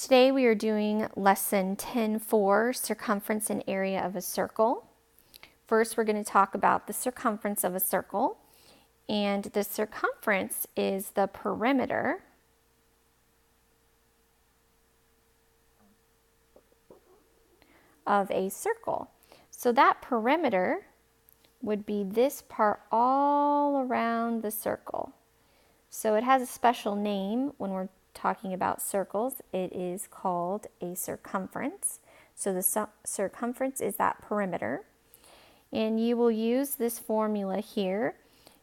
Today we are doing lesson 10.4, circumference and area of a circle. First, we're going to talk about the circumference of a circle. And the circumference is the perimeter of a circle. So that perimeter would be this part all around the circle. So it has a special name when we're talking about circles. It is called a circumference. So the circumference is that perimeter. And you will use this formula here.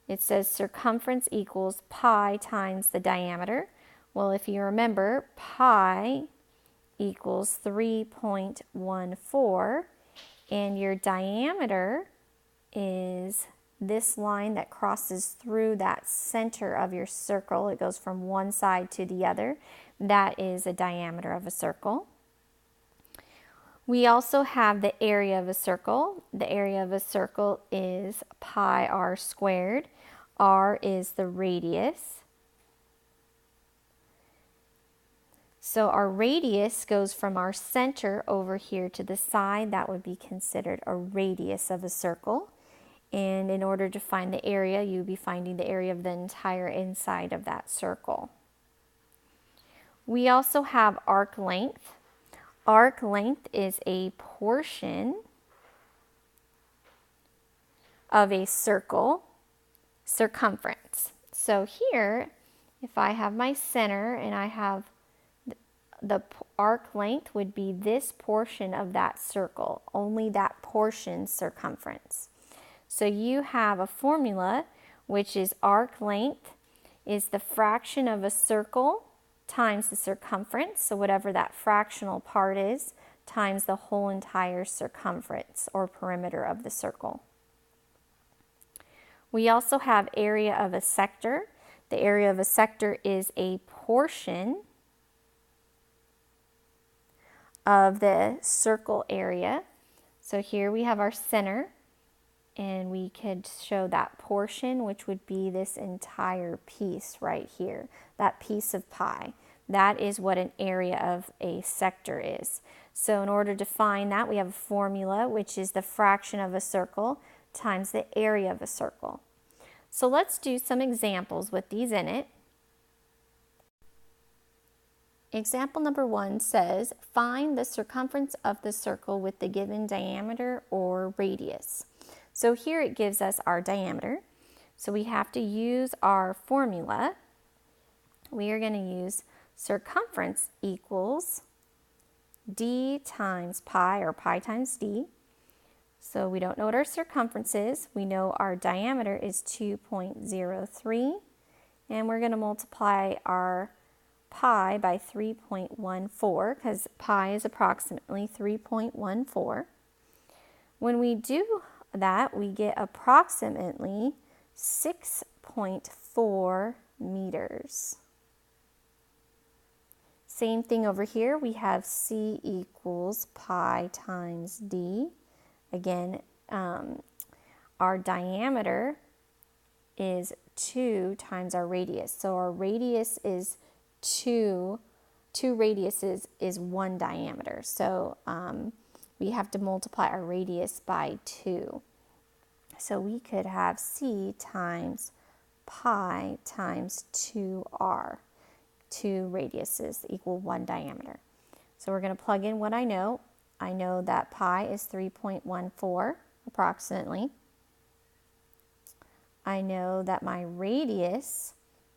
It says circumference equals pi times the diameter. Well, if you remember, pi equals 3.14, and your diameter is this line that crosses through that center of your circle. It goes from one side to the other. That is a diameter of a circle. We also have the area of a circle. The area of a circle is pi r squared. R is the radius. So our radius goes from our center over here to the side. That would be considered a radius of a circle. And in order to find the area, you'll be finding the area of the entire inside of that circle. We also have arc length. Arc length is a portion of a circle circumference. So here, if I have my center and I have the arc length would be this portion of that circle, only that portion circumference. So you have a formula which is arc length is the fraction of a circle times the circumference, so whatever that fractional part is, times the whole entire circumference or perimeter of the circle. We also have area of a sector. The area of a sector is a portion of the circle area. So here we have our center, and we could show that portion, which would be this entire piece right here, that piece of pi. That is what an area of a sector is. So in order to find that, we have a formula, which is the fraction of a circle times the area of a circle. So let's do some examples with these in it. Example number 1 says, find the circumference of the circle with the given diameter or radius. So here it gives us our diameter. So we have to use our formula. We are going to use circumference equals d times pi, or pi times d. So we don't know what our circumference is. We know our diameter is 2.03, and we're going to multiply our pi by 3.14 because pi is approximately 3.14. When we do that, we get approximately 6.4 meters. Same thing over here. We have c equals pi times d. Again, our diameter is 2 times our radius. So our radius is 2 radiuses is 1 diameter. So we have to multiply our radius by 2. So we could have c times pi times 2r. 2 radiuses equal 1 diameter. So we're going to plug in what I know. I know that pi is 3.14 approximately. I know that my radius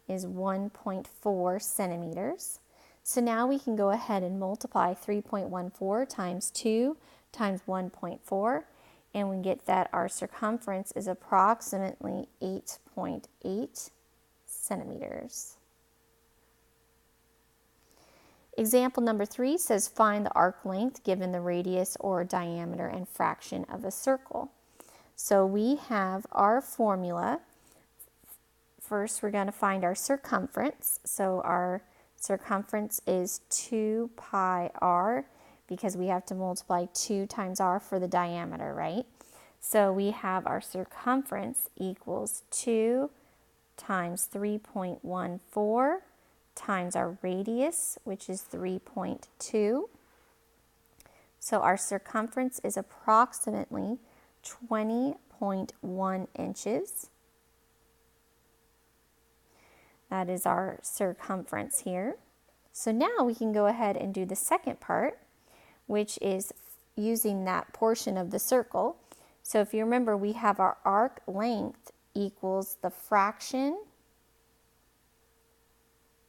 is 1.4 centimeters. So now we can go ahead and multiply 3.14 times 2 times 1.4, and we get that our circumference is approximately 8.8 centimeters. Example number 3 says find the arc length given the radius or diameter and fraction of a circle. So we have our formula. First, we're going to find our circumference. So our circumference is 2 pi r because we have to multiply 2 times r for the diameter, right? So we have our circumference equals 2 times 3.14 times our radius, which is 3.2. So our circumference is approximately 20.1 inches. That is our circumference here. So now we can go ahead and do the second part, which is using that portion of the circle. So if you remember, we have our arc length equals the fraction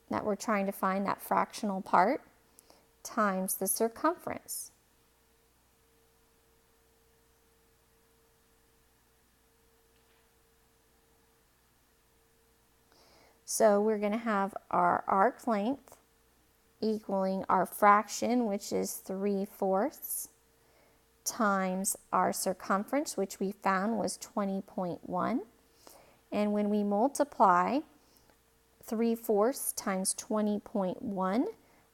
that we're trying to find, that fractional part, times the circumference. So we're going to have our arc length equaling our fraction, which is 3/4, times our circumference, which we found was 20.1. And when we multiply 3/4 times 20.1,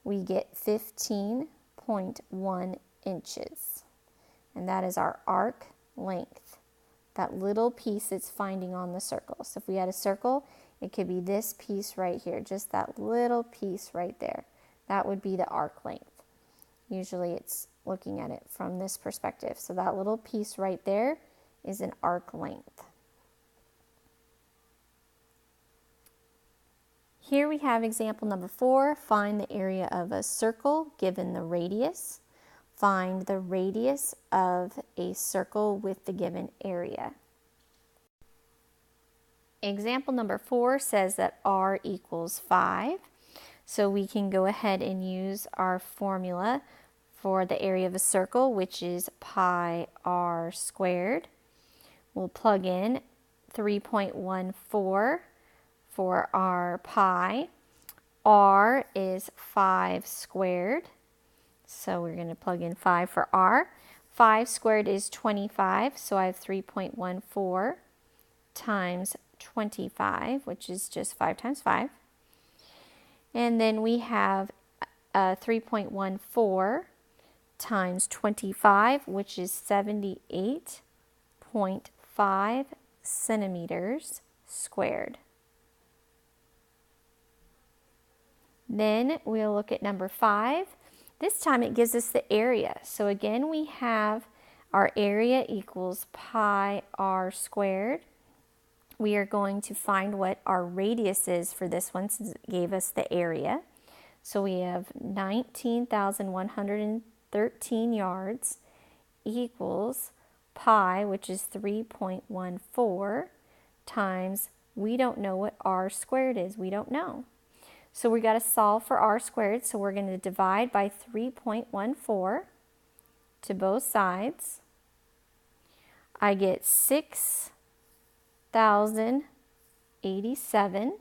we get 15.1 inches. And that is our arc length, that little piece it's finding on the circle. So if we had a circle, it could be this piece right here, just that little piece right there. That would be the arc length. Usually it's looking at it from this perspective. So that little piece right there is an arc length. Here we have example number 4. Find the area of a circle given the radius. Find the radius of a circle with the given area. Example number 4 says that r equals 5. So we can go ahead and use our formula for the area of a circle, which is pi r squared. We'll plug in 3.14 for our pi. R is 5 squared. So we're going to plug in 5 for r. 5 squared is 25, so I have 3.14 times 25, which is just 5 times 5. And then we have 3.14 times 25, which is 78.5 centimeters squared. Then we'll look at number 5. This time it gives us the area. So again, we have our area equals pi r squared. We are going to find what our radius is for this one, since it gave us the area. So we have 19,113 yards equals pi, which is 3.14, times, we don't know what r squared is. We don't know. So we got to solve for r squared. So we're going to divide by 3.14 to both sides. I get 6,087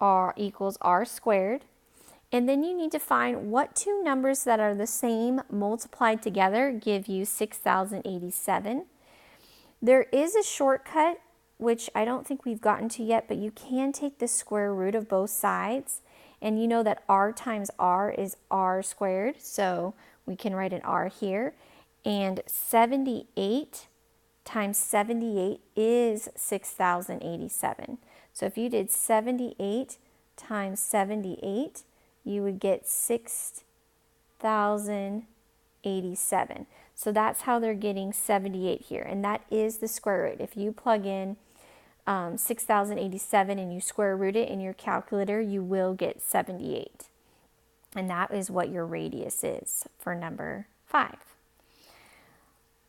r equals r squared. And then you need to find what two numbers that are the same multiplied together give you 6,087. There is a shortcut, which I don't think we've gotten to yet, but you can take the square root of both sides. And you know that r times r is r squared, so we can write an r here. And 78 times 78 is 6,087. So if you did 78 times 78, you would get 6,087. So that's how they're getting 78 here, and that is the square root. If you plug in 6,087 and you square root it in your calculator, you will get 78. And that is what your radius is for number 5.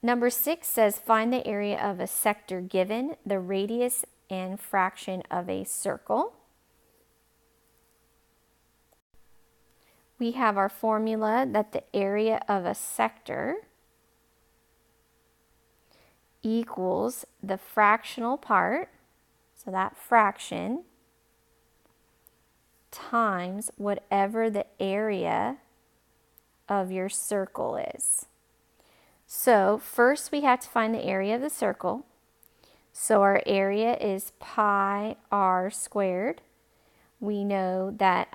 Number 6 says find the area of a sector given the radius and fraction of a circle. We have our formula that the area of a sector equals the fractional part, so that fraction, times whatever the area of your circle is. So first we have to find the area of the circle. So our area is pi r squared. We know that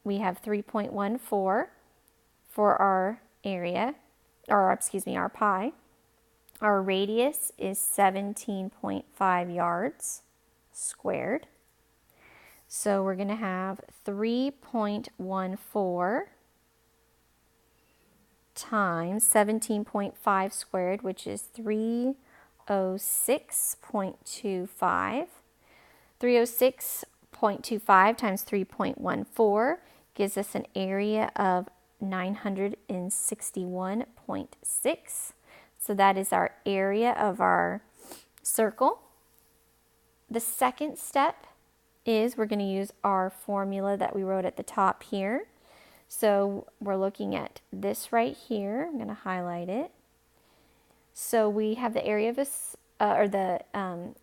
we have 3.14 for our area, or excuse me, our pi. Our radius is 17.5 yards squared. So we're going to have 3.14 times 17.5 squared, which is 306.25. 306.25 times 3.14 gives us an area of 961.6. So that is our area of our circle. The second step is we're going to use our formula that we wrote at the top here. So we're looking at this right here. I'm going to highlight it. So we have the area of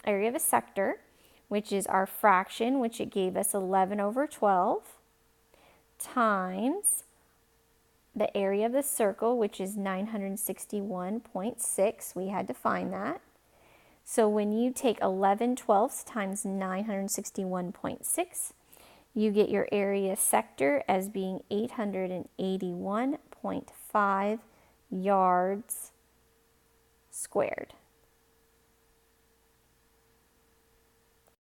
area of a sector, which is our fraction, which it gave us 11 over 12, times the area of the circle, which is 961.6. We had to find that. So when you take 11/12 times 961.6, you get your area sector as being 881.5 yards squared.